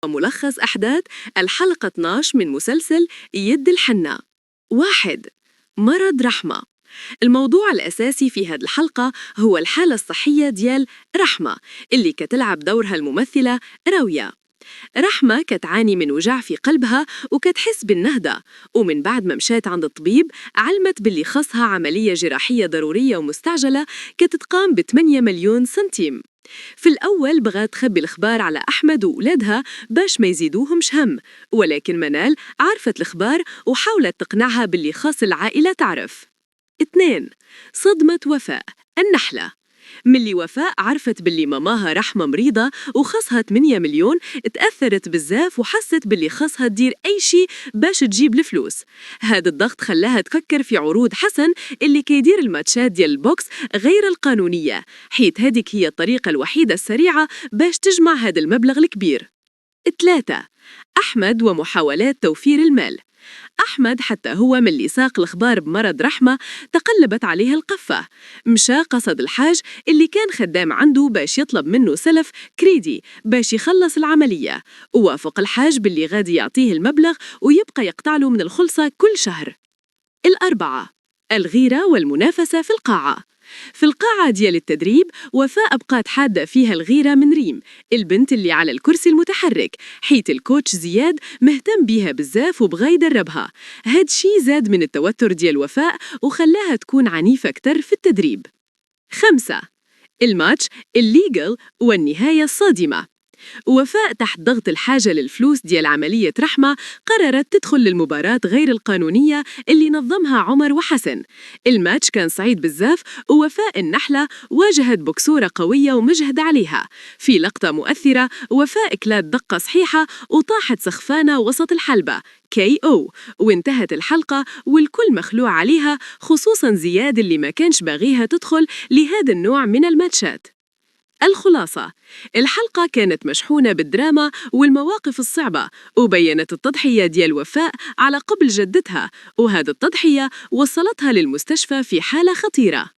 ملخص أحداث الحلقة 12 من مسلسل يد الحنة. 1. مرض رحمة. الموضوع الأساسي في هذه الحلقة هو الحالة الصحية ديال رحمة اللي كتلعب دورها الممثلة راوية. رحمة كتعاني من وجع في قلبها وكتحس بالنهدة، ومن بعد ما مشات عند الطبيب علمت باللي خصها عملية جراحية ضرورية ومستعجلة كتتقام ب8 مليون سنتيم. في الأول بغات تخبي الأخبار على أحمد وأولادها باش ما يزيدوهمش هم، ولكن منال عرفت الأخبار وحاولت تقنعها باللي خاص العائلة تعرف. 2. صدمة وفاء النحلة. ملي وفاء عرفت باللي ماماها رحمة مريضة وخصها 8 مليون تأثرت بزاف وحست باللي خصها تدير أي شيء باش تجيب الفلوس. هذا الضغط خلاها تفكر في عروض حسن اللي كيدير الماتشات ديال البوكس غير القانونية، حيث هذيك هي الطريقة الوحيدة السريعة باش تجمع هذا المبلغ الكبير. 3. أحمد ومحاولات توفير المال. أحمد حتى هو من اللي ساق الأخبار بمرض رحمة تقلبت عليه القفة. مشى قصد الحاج اللي كان خدام عنده باش يطلب منه سلف كريدي باش يخلص العملية، ووافق الحاج باللي غادي يعطيه المبلغ ويبقى يقطعله من الخلصة كل شهر. 4. الغيرة والمنافسة في القاعة. في القاعة ديال التدريب وفاء بقات حادة فيها الغيرة من ريم، البنت اللي على الكرسي المتحرك، حيث الكوتش زياد مهتم بيها بزاف وبغى يدربها. هاد شي زاد من التوتر ديال وفاء وخلاها تكون عنيفة أكتر في التدريب. 5. الماتش الليغل والنهاية الصادمة. وفاء تحت ضغط الحاجة للفلوس ديال عملية رحمة قررت تدخل للمباراة غير القانونية اللي نظمها عمر وحسن. الماتش كان صعيد بزاف، ووفاء النحلة واجهت بوكسورة قوية ومجهد عليها. في لقطة مؤثرة وفاء كلات دقة صحيحة وطاحت سخفانة وسط الحلبة KO، وانتهت الحلقة والكل مخلوع عليها، خصوصاً زياد اللي ما كانش باغيها تدخل لهذا النوع من الماتشات. الخلاصة: الحلقة كانت مشحونة بالدراما والمواقف الصعبة، وبيّنت التضحية ديال وفاء على قبل جدتها، وهذه التضحية وصلتها للمستشفى في حالة خطيرة.